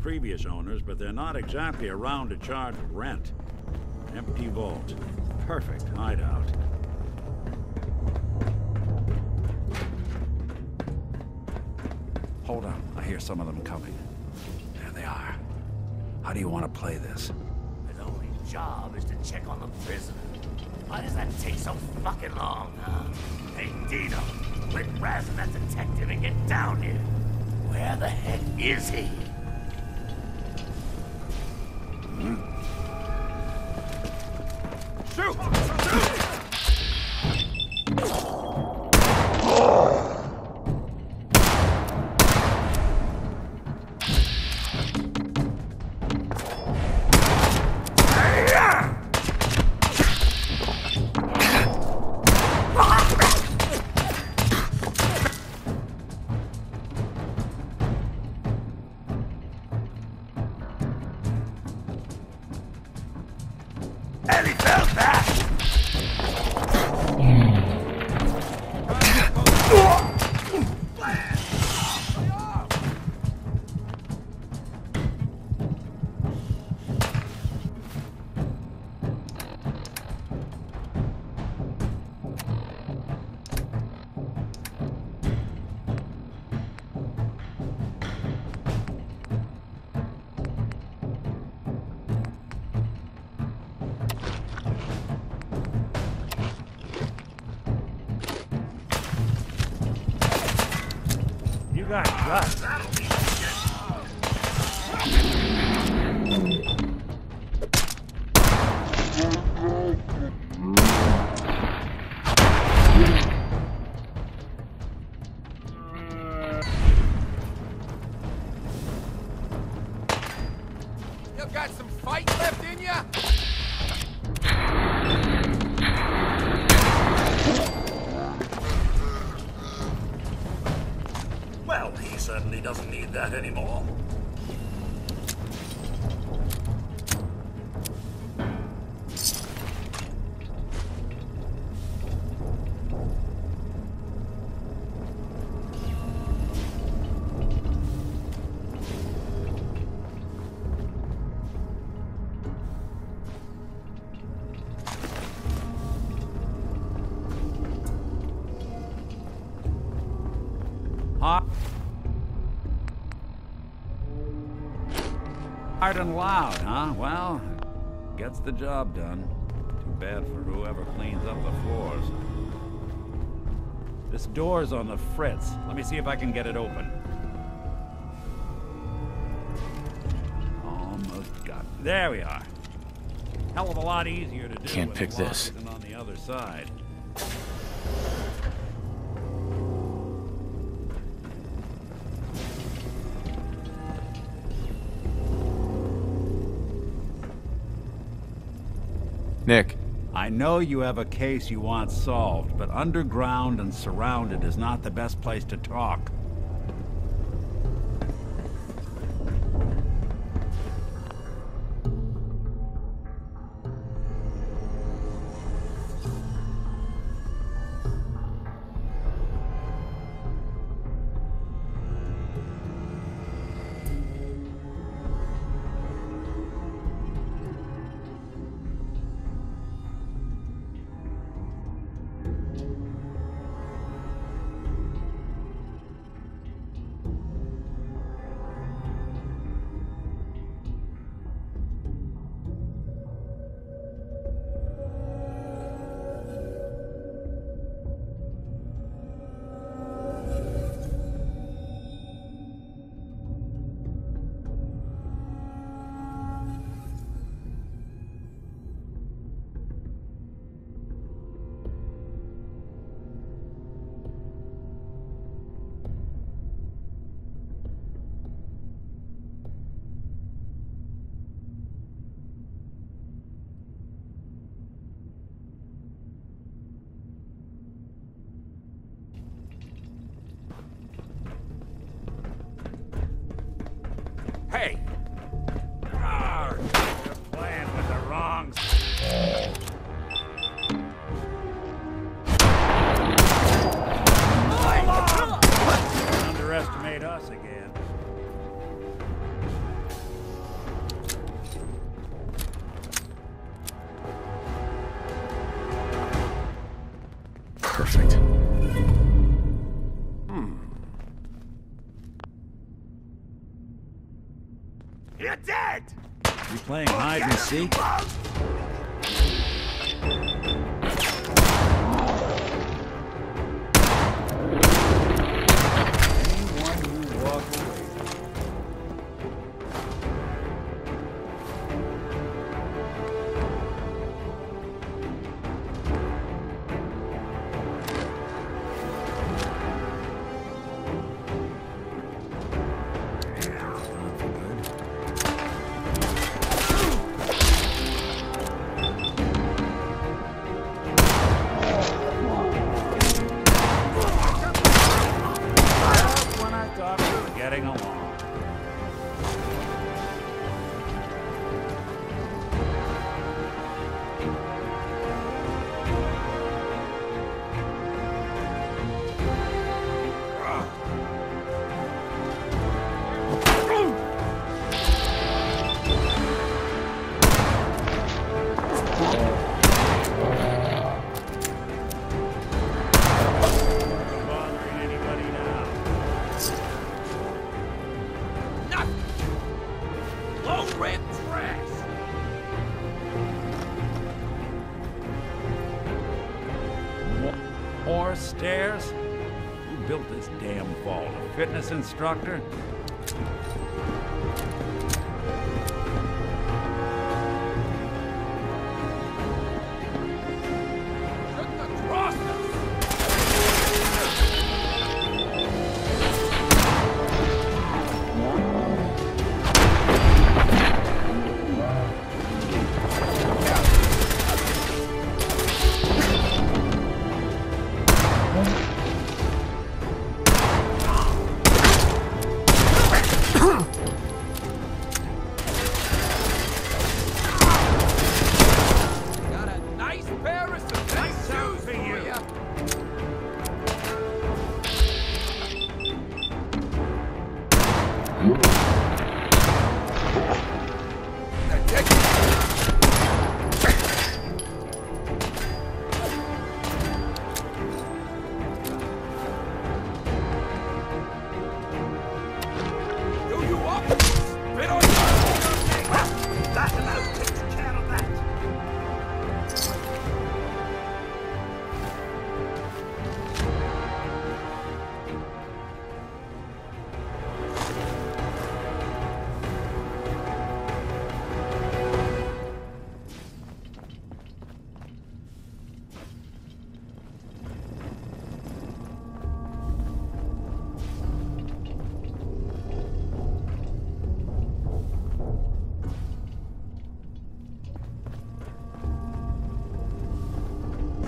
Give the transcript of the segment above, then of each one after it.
previous owners, but they're not exactly around to charge rent. Empty vault. Perfect hideout. Hold on, I hear some of them coming. There they are. How do you want to play this? His only job is to check on the prisoner. Why does that take so fucking long, huh? Hey, Dino, quit razzing that detective and get down here. Where the heck is he? Shoot! Shoot! Got some fight left in ya? Well, he certainly doesn't need that anymore. Hard and loud, huh? Well, gets the job done. Too bad for whoever cleans up the floors. This door's on the fritz. Let me see if I can get it open. Almost got it. There we are. Hell of a lot easier to do. Can't pick this. Isn't on the other side. Nick. I know you have a case you want solved, but underground and surrounded is not the best place to talk. Hey! Arr, you're playing with the wrong... Underestimate us again. You're dead! You playing hide and seek? Anyone who walks away. Getting along. Red trash! More stairs? Who built this damn vault? A fitness instructor? Shouldn't have crossed us. Got a nice pair of cement shoes for you. Do you up? Spit on That alone takes care of that.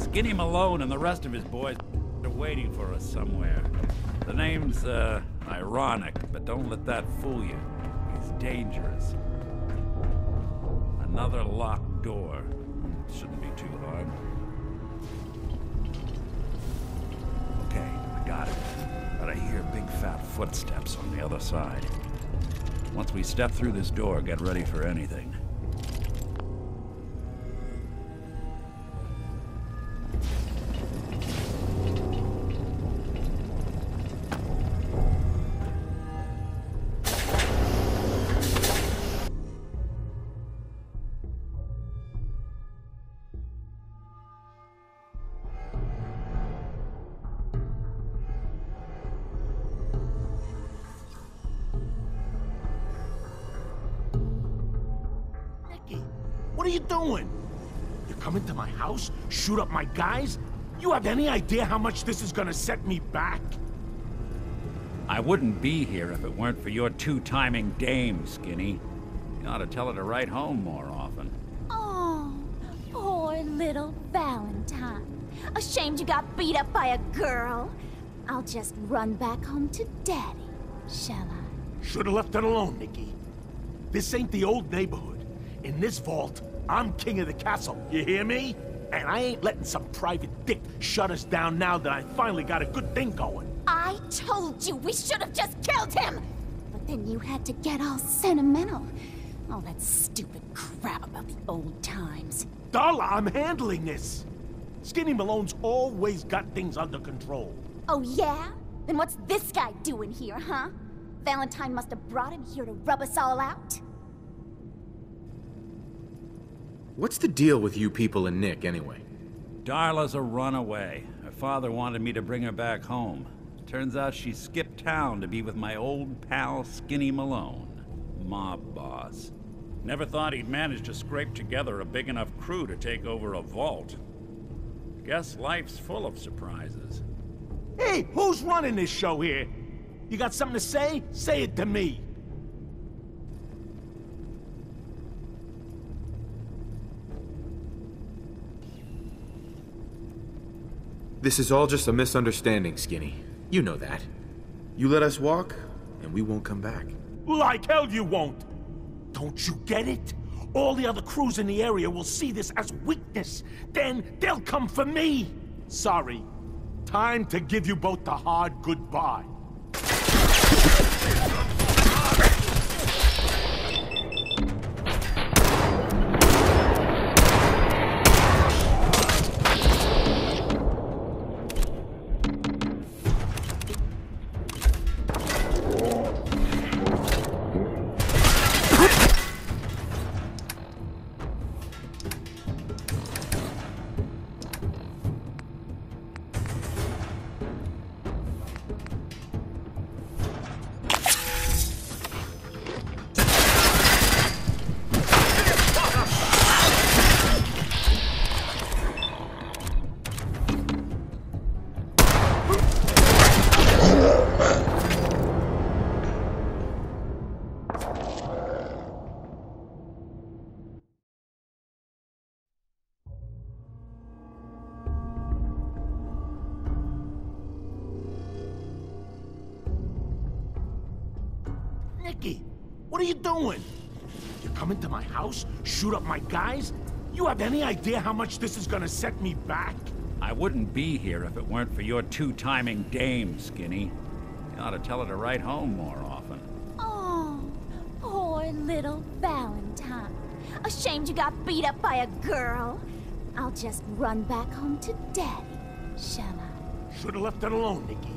Skinny Malone and the rest of his boys are waiting for us somewhere. The name's, ironic, but don't let that fool you. He's dangerous. Another locked door. Shouldn't be too hard. Okay, I got it. But I hear big fat footsteps on the other side. Once we step through this door, get ready for anything. What are you doing? You come into my house, shoot up my guys? You have any idea how much this is gonna set me back? I wouldn't be here if it weren't for your two-timing dame, Skinny. You ought to tell her to write home more often. Oh, poor little Valentine. Ashamed you got beat up by a girl? I'll just run back home to Daddy, shall I? Should've left it alone, Nikki. This ain't the old neighborhood. In this vault, I'm king of the castle, you hear me? And I ain't letting some private dick shut us down now that I finally got a good thing going. I told you we should have just killed him! But then you had to get all sentimental. All that stupid crap about the old times. Darla, I'm handling this. Skinny Malone's always got things under control. Oh yeah? Then what's this guy doing here, huh? Valentine must have brought him here to rub us all out? What's the deal with you people and Nick, anyway? Darla's a runaway. Her father wanted me to bring her back home. Turns out she skipped town to be with my old pal Skinny Malone, mob boss. Never thought he'd manage to scrape together a big enough crew to take over a vault. Guess life's full of surprises. Hey, who's running this show here? You got something to say? Say it to me. This is all just a misunderstanding, Skinny. You know that. You let us walk, and we won't come back. Like hell you won't! Don't you get it? All the other crews in the area will see this as weakness. Then they'll come for me! Sorry. Time to give you both the hard goodbye. Nicky, what are you doing? You come into my house, shoot up my guys? You have any idea how much this is gonna set me back? I wouldn't be here if it weren't for your two-timing dame, Skinny. You ought to tell her to write home more often. Oh, poor little Valentine. Ashamed you got beat up by a girl? I'll just run back home to Daddy, shall I? Should've left it alone, Nicky.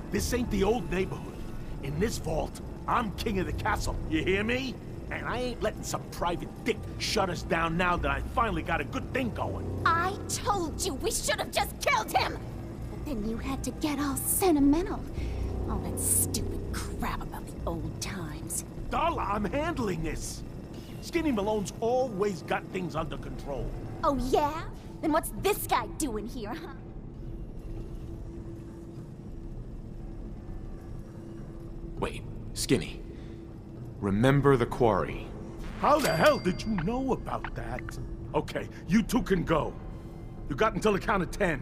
This ain't the old neighborhood. In this vault, I'm king of the castle, you hear me? And I ain't letting some private dick shut us down now that I finally got a good thing going. I told you we should have just killed him! But then you had to get all sentimental. All that stupid crap about the old times. Darla, I'm handling this. Skinny Malone's always got things under control. Oh yeah? Then what's this guy doing here, huh? Wait, Skinny. Remember the quarry. How the hell did you know about that? Okay, you two can go. You got until the count of 10.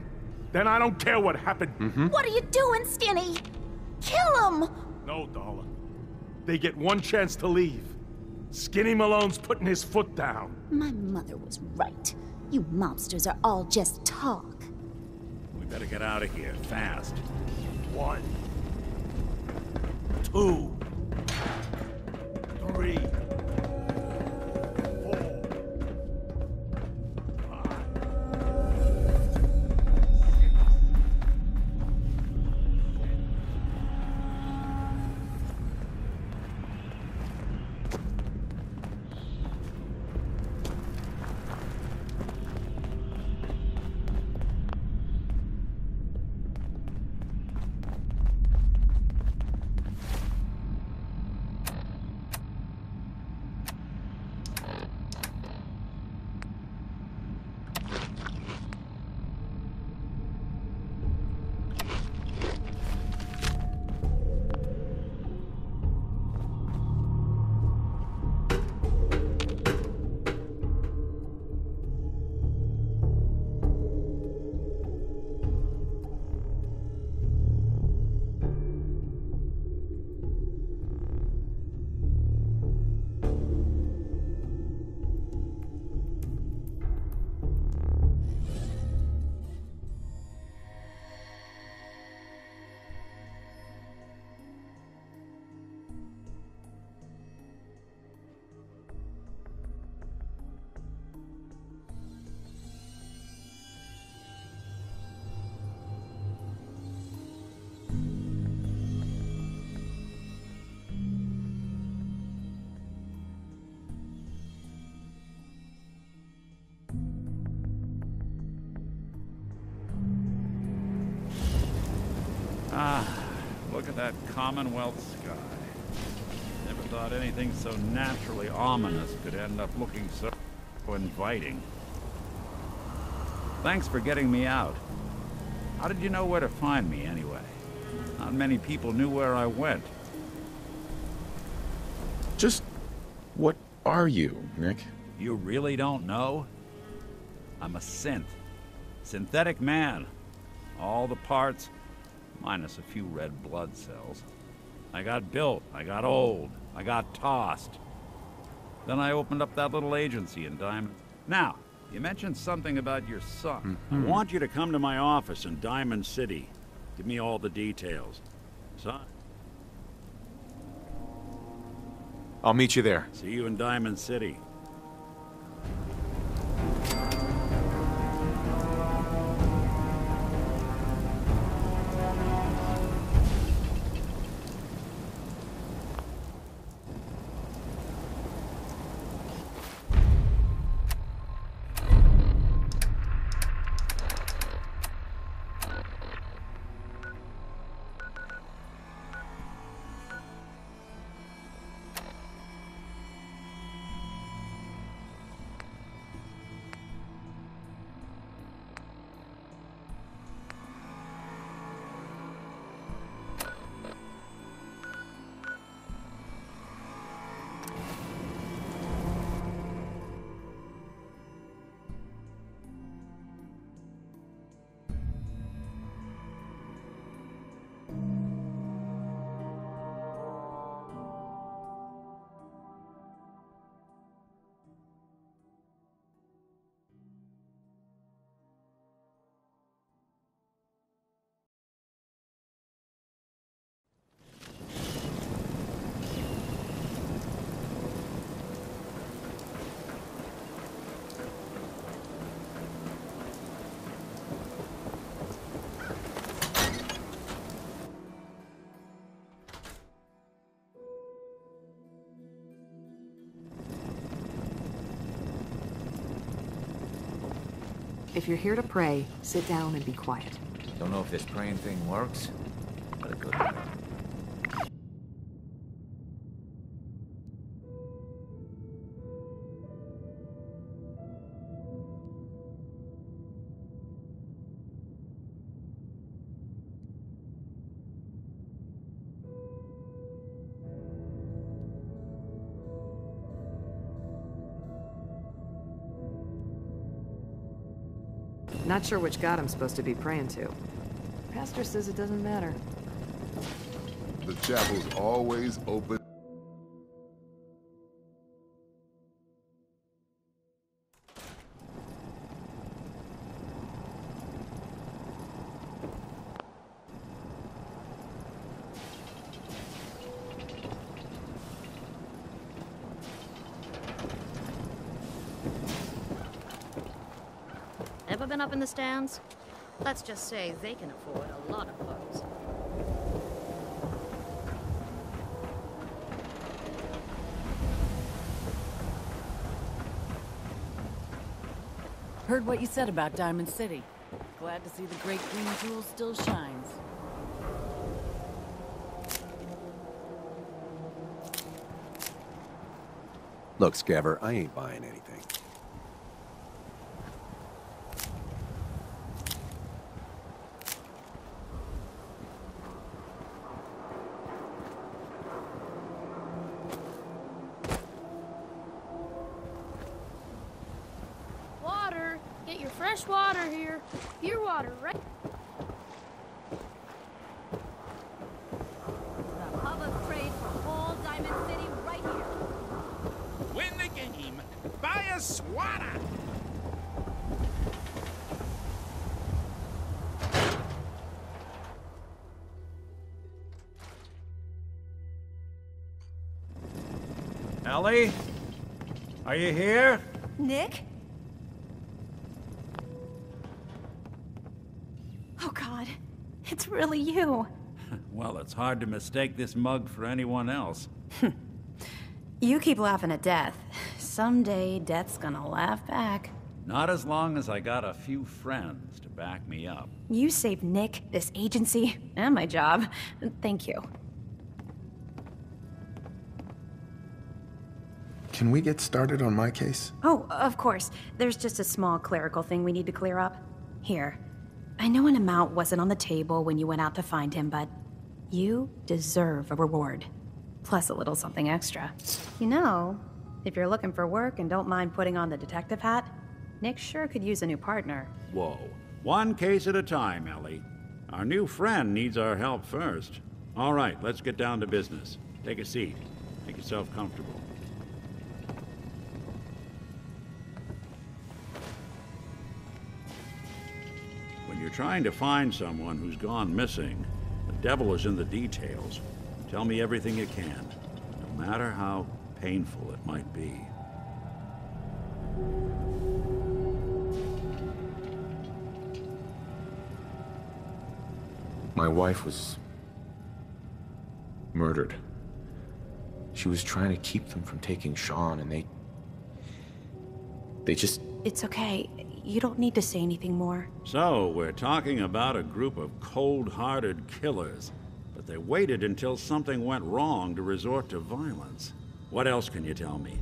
Then I don't care what happened. What are you doing, Skinny? Kill him! No, Darla. They get one chance to leave. Skinny Malone's putting his foot down. My mother was right. You mobsters are all just talk. We better get out of here, fast. 1, 2, 3, 4, 5. Commonwealth sky. Never thought anything so naturally ominous could end up looking so inviting. Thanks for getting me out. How did you know where to find me, anyway? Not many people knew where I went. Just... what are you, Nick? You really don't know? I'm a synth. Synthetic man. All the parts, minus a few red blood cells. I got built, I got old, I got tossed. Then I opened up that little agency in Diamond. Now, you mentioned something about your son. I want you to come to my office in Diamond City. Give me all the details. Son? I'll meet you there. See you in Diamond City. If you're here to pray, sit down and be quiet. Don't know if this praying thing works, but it could. Not sure which god I'm supposed to be praying to. Pastor says it doesn't matter. The chapel's always open. Ever been up in the stands? Let's just say they can afford a lot of clothes. Heard what you said about Diamond City. Glad to see the great green jewel still shines. Look, Scaver, I ain't buying anything. Water! Get your fresh water here. Pure water, right? The hub of trade for all Diamond City right here. Win the game. Buy a swatter. Ellie? Are you here? Nick? Oh God, it's really you. Well, it's hard to mistake this mug for anyone else. You keep laughing at death. Someday, death's gonna laugh back. Not as long as I got a few friends to back me up. You saved Nick, this agency, and my job. Thank you. Can we get started on my case? Oh, of course. There's just a small clerical thing we need to clear up. Here. I know an amount wasn't on the table when you went out to find him, but you deserve a reward. Plus a little something extra. You know, if you're looking for work and don't mind putting on the detective hat, Nick sure could use a new partner. Whoa. One case at a time, Ellie. Our new friend needs our help first. All right, let's get down to business. Take a seat. Make yourself comfortable. When you're trying to find someone who's gone missing, the devil is in the details. Tell me everything you can, no matter how painful it might be. My wife was murdered. She was trying to keep them from taking Sean, and they just... It's okay. You don't need to say anything more. So, we're talking about a group of cold-hearted killers, but they waited until something went wrong to resort to violence. What else can you tell me?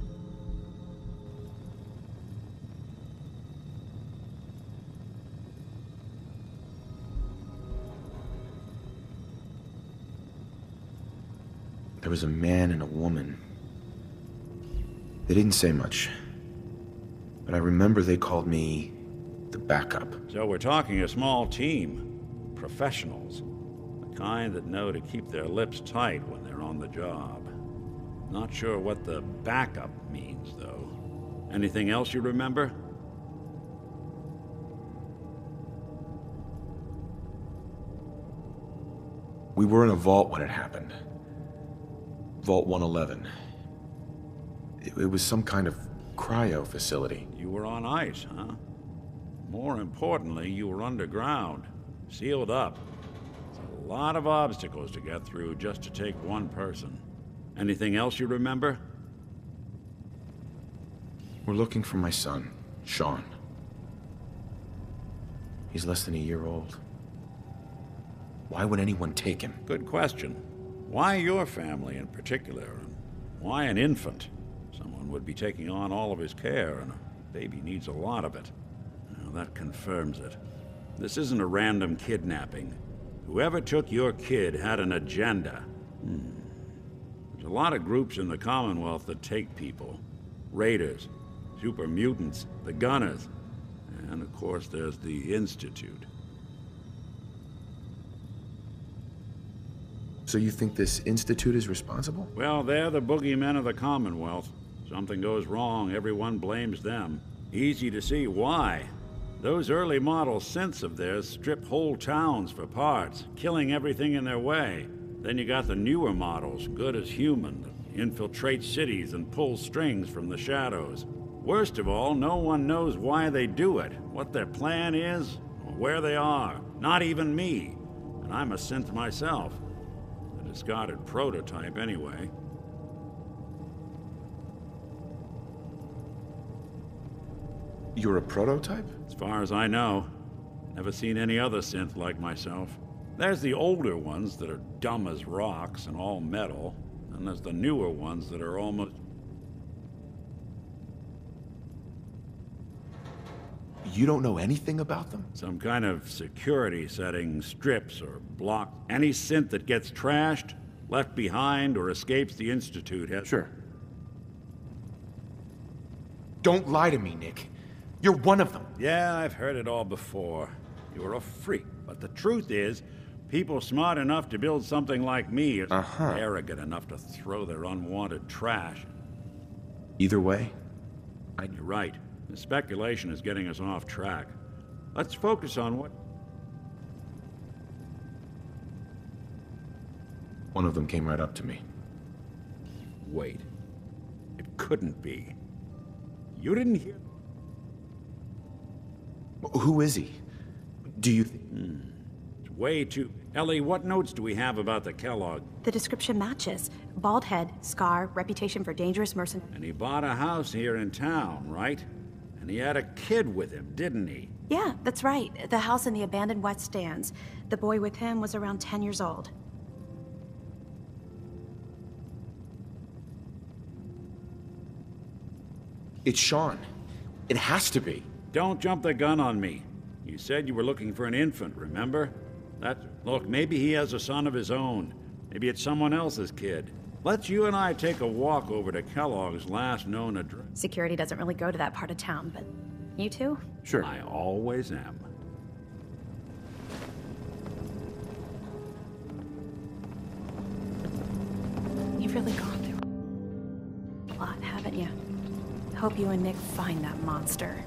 There was a man and a woman. They didn't say much, but I remember they called me the backup. So we're talking a small team. Professionals. The kind that know to keep their lips tight when they're on the job. Not sure what the backup means, though. Anything else you remember? We were in a vault when it happened. Vault 111. It was some kind of cryo facility. You were on ice, huh? More importantly, you were underground, sealed up. It's a lot of obstacles to get through just to take one person. Anything else you remember? We're looking for my son, Sean. He's less than a year old. Why would anyone take him? Good question. Why your family in particular? And why an infant? Someone would be taking on all of his care, and a baby needs a lot of it. Well, that confirms it. This isn't a random kidnapping. Whoever took your kid had an agenda. There's a lot of groups in the Commonwealth that take people. Raiders, super mutants, the Gunners, and of course there's the Institute. So you think this Institute is responsible? Well, they're the boogeymen of the Commonwealth. Something goes wrong, everyone blames them. Easy to see why. Those early model synths of theirs strip whole towns for parts, killing everything in their way. Then you got the newer models, good as human, that infiltrate cities and pull strings from the shadows. Worst of all, no one knows why they do it, what their plan is, or where they are. Not even me. And I'm a synth myself. A discarded prototype, anyway. You're a prototype? As far as I know. Never seen any other synth like myself. There's the older ones that are dumb as rocks and all metal, and there's the newer ones that are almost... You don't know anything about them? Some kind of security setting strips or blocks any synth that gets trashed, left behind, or escapes the Institute has... Sure. Don't lie to me, Nick. You're one of them. Yeah, I've heard it all before. You're a freak. But the truth is, people smart enough to build something like me are arrogant enough to throw their unwanted trash. Either way, You're right. The speculation is getting us off track. Let's focus on what... One of them came right up to me. Wait. It couldn't be. You didn't hear... Who is he? Do you... It's way too... Ellie, what notes do we have about the Kellogg? The description matches. Bald head, scar, reputation for dangerous mercenary. And he bought a house here in town, right? And he had a kid with him, didn't he? Yeah, that's right. The house in the abandoned West Stands. The boy with him was around 10 years old. It's Sean. It has to be. Don't jump the gun on me. You said you were looking for an infant, remember? Look, maybe he has a son of his own. Maybe it's someone else's kid. Let's you and I take a walk over to Kellogg's last known address. Security doesn't really go to that part of town, but you two? Sure. I always am. You've really gone through a lot, haven't you? Hope you and Nick find that monster.